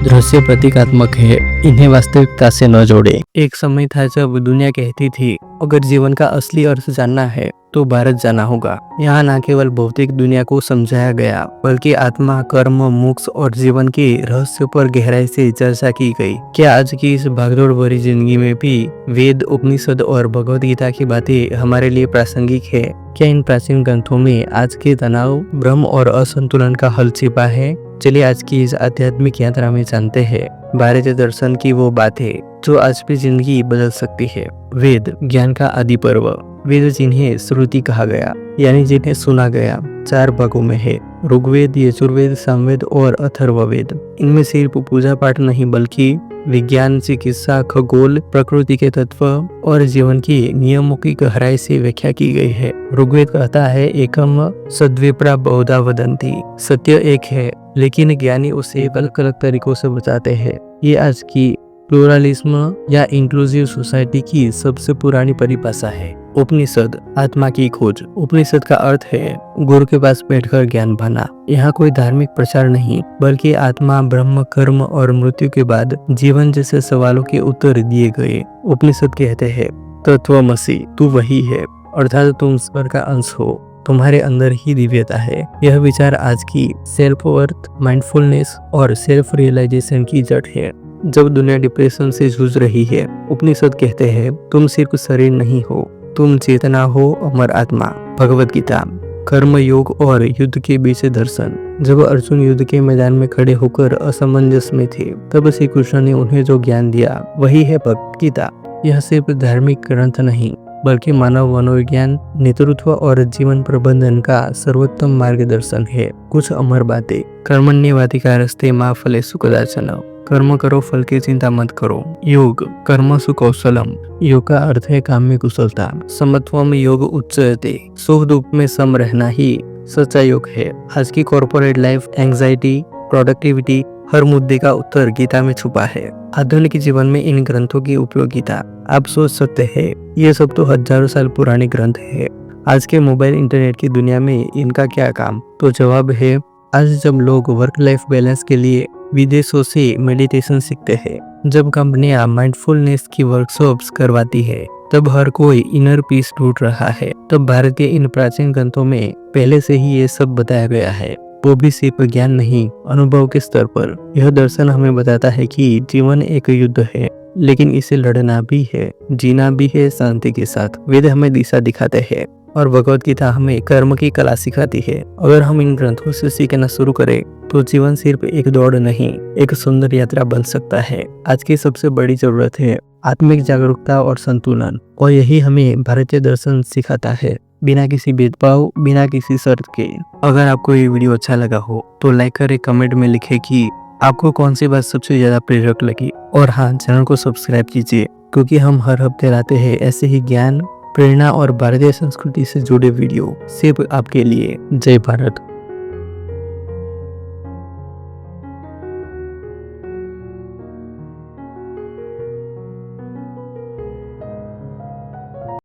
दृश्य प्रतीकात्मक है, इन्हें वास्तविकता से न जोड़े। एक समय था जब दुनिया कहती थी अगर जीवन का असली अर्थ जानना है तो भारत जाना होगा। यहाँ न केवल भौतिक दुनिया को समझाया गया बल्कि आत्मा, कर्म, मोक्ष और जीवन के रहस्य पर गहराई से चर्चा की गई। क्या आज की इस भागदौड़ भरी जिंदगी में भी वेद, उपनिषद और भगवद गीता की बातें हमारे लिए प्रासंगिक है? क्या इन प्राचीन ग्रंथों में आज के तनाव, भ्रम और असंतुलन का हल छिपा है? चलिए आज की इस आध्यात्मिक यात्रा में जानते हैं भारतीय दर्शन की वो बातें जो आज भी जिंदगी बदल सकती है। वेद, ज्ञान का आदि पर्व। वेद जिन्हें श्रुति कहा गया यानी जिन्हें सुना गया, 4 भागों में है। ऋग्वेद, यजुर्वेद, सामवेद और अथर्ववेद। इनमें सिर्फ पूजा पाठ नहीं बल्कि विज्ञान, चिकित्सा, खगोल, प्रकृति के तत्व और जीवन की नियमों की गहराई से व्याख्या की गई है। ऋग्वेद कहता है एकम सद्विप्रा बहुधा वदन्ति, सत्य एक है लेकिन ज्ञानी उसे अलग अलग तरीकों से बताते हैं। ये आज की प्लुरलिज्म या इंक्लूसिव सोसाइटी की सबसे पुरानी परिभाषा है। उपनिषद, आत्मा की खोज। उपनिषद का अर्थ है गुरु के पास बैठकर ज्ञान पाना। यहाँ कोई धार्मिक प्रचार नहीं बल्कि आत्मा, ब्रह्म, कर्म और मृत्यु के बाद जीवन जैसे सवालों के उत्तर दिए गए। उपनिषद कहते हैं तत्वमसि, तू वही है, अर्थात तुम ईश्वर का अंश हो, तुम्हारे अंदर ही दिव्यता है। यह विचार आज की सेल्फ वर्थ, माइंडफुलनेस और सेल्फ रियलाइजेशन की जड़ है। जब दुनिया डिप्रेशन से जूझ रही है, उपनिषद कहते हैं तुम सिर्फ शरीर नहीं हो, तुम चेतना हो, अमर आत्मा। भगवद गीता, कर्म योग और युद्ध के बीच दर्शन। जब अर्जुन युद्ध के मैदान में खड़े होकर असमंजस में थे, तब श्री कृष्ण ने उन्हें जो ज्ञान दिया वही है भगवद गीता। यह सिर्फ धार्मिक ग्रंथ नहीं बल्कि मानव मनोविज्ञान, नेतृत्व और जीवन प्रबंधन का सर्वोत्तम मार्गदर्शन है। कुछ अमर बातें। कर्मण्येवाधिकारस्ते मा फलेषु कदाचन, कर्म करो, फल की चिंता मत करो। योग, कर्मसु कौशलम। योग का अर्थ है काम में कुशलता। समत्वम योग उच्यते, सुख दुख में सम रहना ही सच्चा योग है। आज की कॉर्पोरेट लाइफ, एंजाइटी, प्रोडक्टिविटी, हर मुद्दे का उत्तर गीता में छुपा है। आधुनिक जीवन में इन ग्रंथों की उपयोगिता आप सोच सकते हैं ये सब तो हजारों साल पुराने ग्रंथ है, आज के मोबाइल इंटरनेट की दुनिया में इनका क्या काम? तो जवाब है आज जब लोग वर्क लाइफ बैलेंस के लिए विदेशों से मेडिटेशन सीखते हैं, जब कंपनियां माइंडफुलनेस की वर्कशॉप्स करवाती है, तब हर कोई इनर पीस ढूंढ रहा है। तब भारत के इन प्राचीन ग्रंथों में पहले से ही ये सब बताया गया है, वो भी सिर्फ ज्ञान नहीं, अनुभव के स्तर पर। यह दर्शन हमें बताता है कि जीवन एक युद्ध है लेकिन इसे लड़ना भी है, जीना भी है शांति के साथ। वेद हमें दिशा दिखाते हैं और भगवद गीता हमें कर्म की कला सिखाती है। अगर हम इन ग्रंथों से सीखना शुरू करें तो जीवन सिर्फ एक दौड़ नहीं, एक सुंदर यात्रा बन सकता है। आज की सबसे बड़ी जरूरत है आत्मिक जागरूकता और संतुलन, और यही हमें भारतीय दर्शन सिखाता है, बिना किसी भेदभाव, बिना किसी शर्त के। अगर आपको ये वीडियो अच्छा लगा हो तो लाइक करें, कमेंट में लिखें कि आपको कौन सी बात सबसे ज्यादा प्रेरक लगी, और हाँ, चैनल को सब्सक्राइब कीजिए क्योंकि हम हर हफ्ते लाते हैं ऐसे ही ज्ञान, प्रेरणा और भारतीय संस्कृति से जुड़े वीडियो सिर्फ आपके लिए। जय भारत।